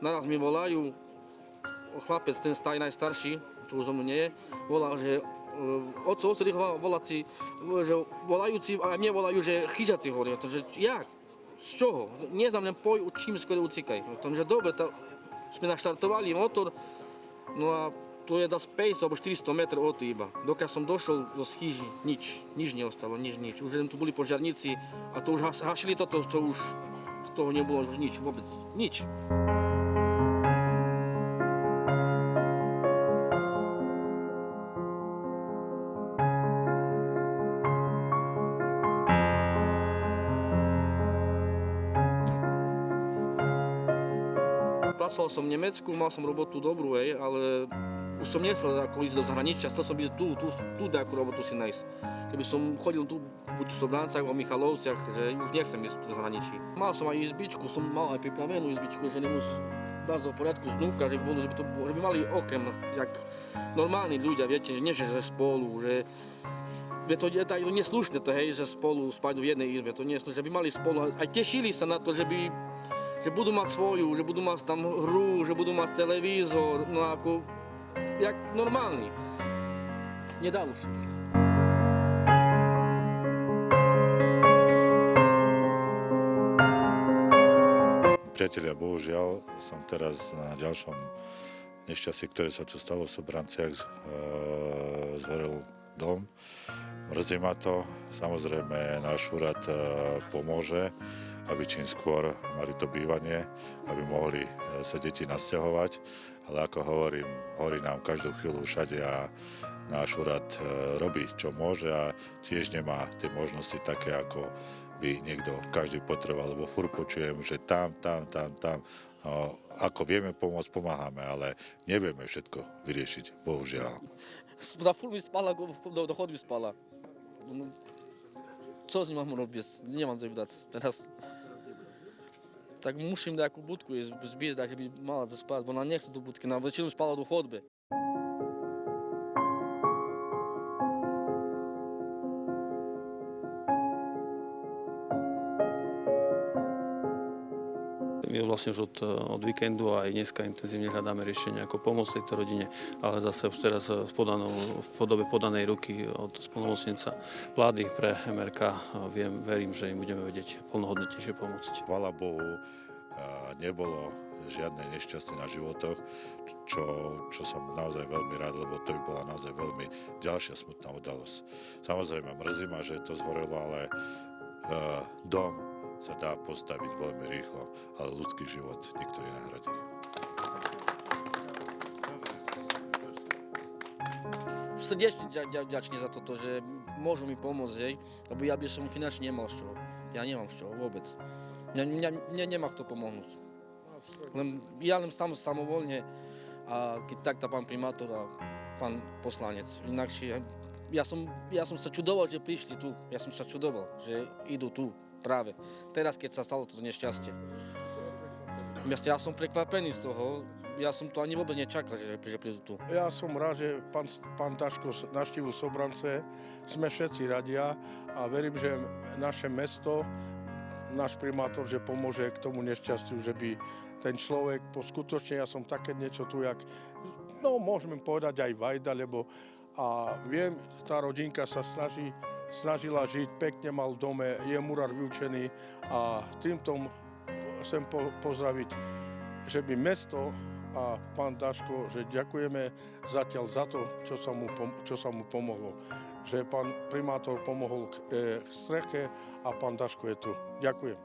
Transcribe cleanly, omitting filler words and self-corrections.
naraz mi volajú, chlapec, ten najstarší, čo už zo mnou nie je, volá, že oco, rýchlo voláci, že volajúci, a mne volajú, že chyžaci hovoria. Takže jak? Z čoho? Neznám len čím skôr ucikaj. Takže dobre, sme naštartovali motor, no a to je dá 500 alebo 400 metrov od iba. Dokiaľ som došol do schýži, nič neostalo, nič. Už len tu boli požiarníci a to už hašili toto, čo už z toho nebolo už nič, vôbec nič. Pracoval som v Nemecku, mal som robotu dobrú, ale už som nechcel ísť do zahraničia, chcel som byť tu nejakú robotu si nájsť. Keby som chodil tu buď v Sobráncach, o Michalovciach, že už nechcem ísť do zahraničí. Mal som aj izbičku, som mal aj pripravenú izbičku, že nemus dať do poriadku znúka, že by mali okrem, jak normálni ľudia, viete, nie že spolu, že to je neslušné to, hej, že spolu spať v jednej izbe, to nie je slušné, že by mali spolu, aj tešili sa na to, že budú mať svoju, že budú mať tam hru, že budú mať televízor, no ako, jak normálny. Nedalo sa. Priatelia, bohužiaľ som teraz na ďalšom nešťastí, ktoré sa tu stalo v Sobranciach, zhorel dom. Mrzí ma to, samozrejme náš úrad pomôže, aby čím skôr mali to bývanie, aby mohli sa deti nasťahovať. Ale ako hovorím, horí nám každú chvíľu všade a náš úrad robí, čo môže a tiež nemá tie možnosti také, ako by niekto každý potreboval, lebo furt počujem, že tam. No, ako vieme pomôcť, pomáhame, ale nevieme všetko vyriešiť, bohužiaľ. Za furt mi spala, do chodby spala. Co z ním mám robiť? Nemám co dať teraz. Tak musím nejakú budku zbíť, tak by mala to spať, bo ona nechce do budky, na väčšinu spala do chodby. My vlastne už od víkendu a aj dneska intenzívne hľadáme riešenie, ako pomôcť tejto rodine, ale zase už teraz v podobe podanej ruky od splnomocnenca vlády pre MRK verím, že im budeme vedieť plnohodnotnejšie pomôcť. Chvála Bohu, nebolo žiadne nešťastie na životoch, čo som naozaj veľmi rád, lebo to by bola naozaj veľmi ďalšia smutná udalosť. Samozrejme, mrzí ma, že to zhorelo, ale dom sa dá postaviť veľmi rýchlo, ale ľudský život nikto nenahradí. Srdečne ďačný za toto, že môžu mi pomôcť, lebo ja by som finančne nemal z čoho. Ja nemám z čoho vôbec. Mne nemá kto pomôcť. Ja len samovoľne, a keď tak tá pán primátor a pán poslanec. Inakšie, ja som sa čudoval, že prišli tu. Ja som sa čudoval, že idú tu. Práve teraz, keď sa stalo toto nešťastie. Ja som prekvapený z toho, ja som to ani vôbec nečakal, že prídu tu. Ja som rád, že pán Daško navštívil Sobrance, sme všetci radia a verím, že naše mesto, náš primátor, že pomôže k tomu nešťastiu, že by ten človek, skutočne ja som také niečo tu, môžeme povedať aj vajda, lebo a viem, tá rodinka sa snažila žiť, pekne mal v dome, je murár vyučený a týmto chcem pozdraviť, že by mesto a pán Daško, že ďakujeme zatiaľ za to, čo sa mu pomohlo. Že pán primátor pomohol k streche a pán Daško je tu. Ďakujem.